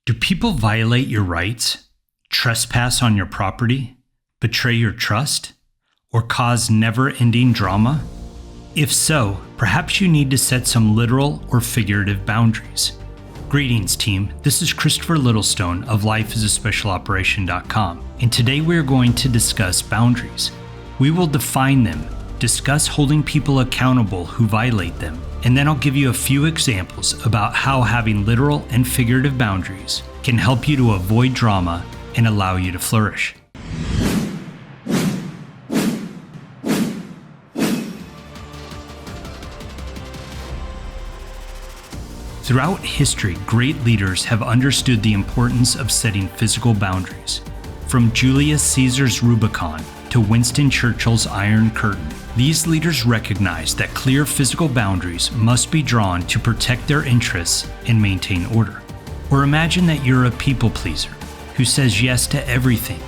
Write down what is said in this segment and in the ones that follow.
Do people violate your rights, trespass on your property, betray your trust, or cause never-ending drama? If so, perhaps you need to set some literal or figurative boundaries. Greetings, team. This is Christopher Littlestone of lifeisaspecialoperation.com, and today we are going to discuss boundaries. We will define them, discuss holding people accountable who violate them, and then I'll give you a few examples about how having literal and figurative boundaries can help you to avoid drama and allow you to flourish. Throughout history, great leaders have understood the importance of setting physical boundaries. From Julius Caesar's Rubicon to Winston Churchill's Iron Curtain, these leaders recognized that clear physical boundaries must be drawn to protect their interests and maintain order. Or imagine that you're a people pleaser who says yes to everything,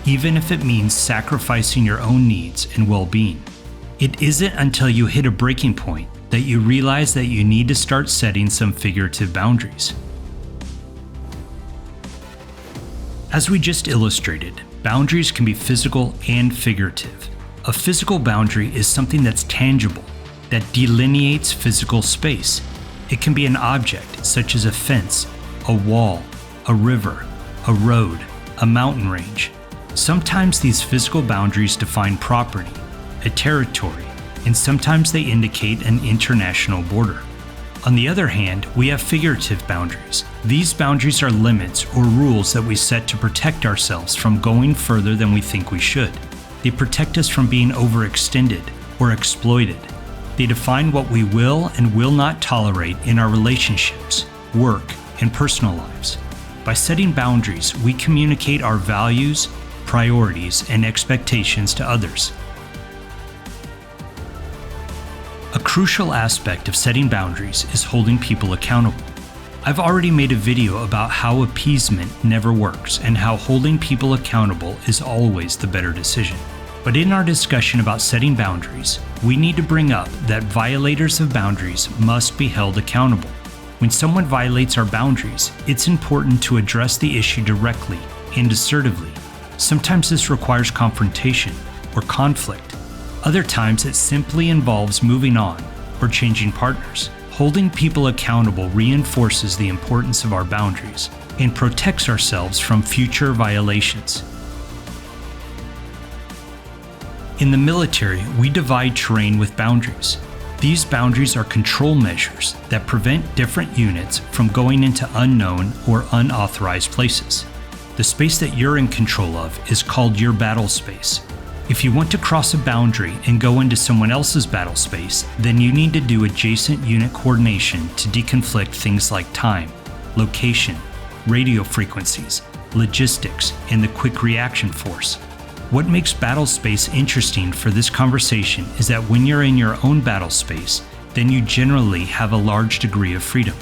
even if it means sacrificing your own needs and well-being. It isn't until you hit a breaking point that you realize that you need to start setting some figurative boundaries. As we just illustrated, boundaries can be physical and figurative. A physical boundary is something that's tangible, that delineates physical space. It can be an object, such as a fence, a wall, a river, a road, a mountain range. Sometimes these physical boundaries define property, a territory, and sometimes they indicate an international border. On the other hand, we have figurative boundaries. These boundaries are limits or rules that we set to protect ourselves from going further than we think we should. They protect us from being overextended or exploited. They define what we will and will not tolerate in our relationships, work, and personal lives. By setting boundaries, we communicate our values, priorities, and expectations to others. A crucial aspect of setting boundaries is holding people accountable. I've already made a video about how appeasement never works and how holding people accountable is always the better decision. But in our discussion about setting boundaries, we need to bring up that violators of boundaries must be held accountable. When someone violates our boundaries, it's important to address the issue directly and assertively. Sometimes this requires confrontation or conflict. Other times it simply involves moving on or changing partners. Holding people accountable reinforces the importance of our boundaries and protects ourselves from future violations. In the military, we divide terrain with boundaries. These boundaries are control measures that prevent different units from going into unknown or unauthorized places. The space that you're in control of is called your battle space. If you want to cross a boundary and go into someone else's battle space, then you need to do adjacent unit coordination to deconflict things like time, location, radio frequencies, logistics, and the quick reaction force. What makes battle space interesting for this conversation is that when you're in your own battle space, then you generally have a large degree of freedom.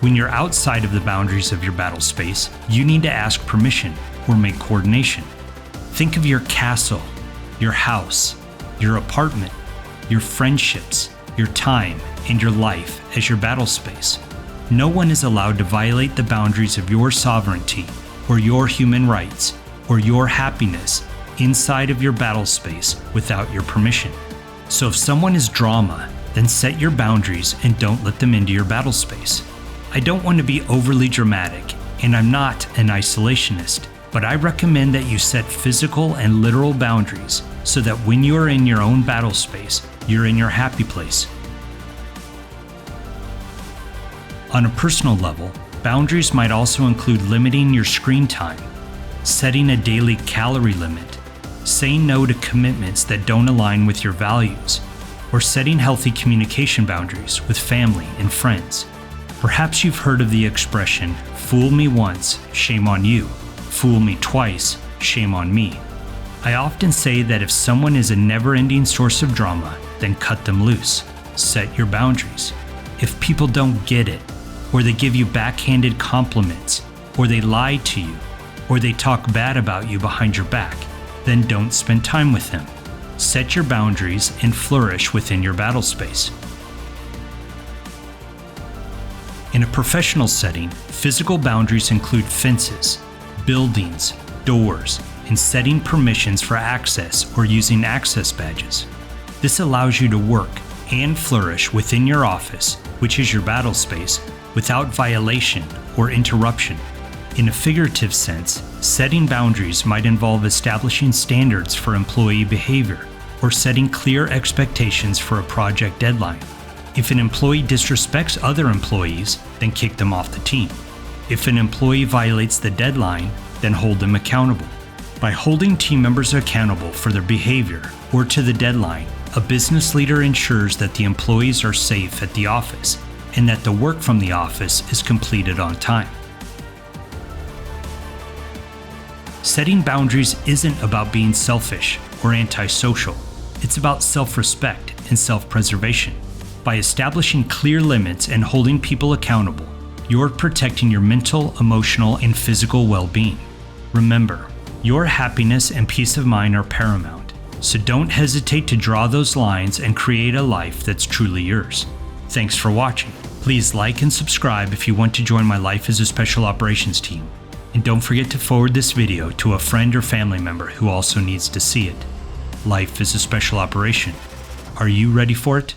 When you're outside of the boundaries of your battle space, you need to ask permission or make coordination. Think of your castle, your house, your apartment, your friendships, your time, and your life as your battle space. No one is allowed to violate the boundaries of your sovereignty or your human rights or your happiness inside of your battle space without your permission. So if someone is drama, then set your boundaries and don't let them into your battle space. I don't want to be overly dramatic, and I'm not an isolationist, but I recommend that you set physical and literal boundaries so that when you are in your own battle space, you're in your happy place. On a personal level, boundaries might also include limiting your screen time, setting a daily calorie limit, saying no to commitments that don't align with your values, or setting healthy communication boundaries with family and friends. Perhaps you've heard of the expression, "Fool me once, shame on you. Fool me twice, shame on me." I often say that if someone is a never-ending source of drama, then cut them loose. Set your boundaries. If people don't get it, or they give you backhanded compliments, or they lie to you, or they talk bad about you behind your back, then don't spend time with them. Set your boundaries and flourish within your battle space. In a professional setting, physical boundaries include fences, buildings, doors, and setting permissions for access or using access badges. This allows you to work and flourish within your office, which is your battle space, without violation or interruption. In a figurative sense, setting boundaries might involve establishing standards for employee behavior or setting clear expectations for a project deadline. If an employee disrespects other employees, then kick them off the team. If an employee violates the deadline, then hold them accountable. By holding team members accountable for their behavior or to the deadline, a business leader ensures that the employees are safe at the office and that the work from the office is completed on time. Setting boundaries isn't about being selfish or antisocial. It's about self-respect and self-preservation. By establishing clear limits and holding people accountable, you're protecting your mental, emotional, and physical well-being. Remember, your happiness and peace of mind are paramount, so don't hesitate to draw those lines and create a life that's truly yours. Thanks for watching. Please like and subscribe if you want to join my Life as a Special Operations team. And don't forget to forward this video to a friend or family member who also needs to see it. Life is a special operation. Are you ready for it?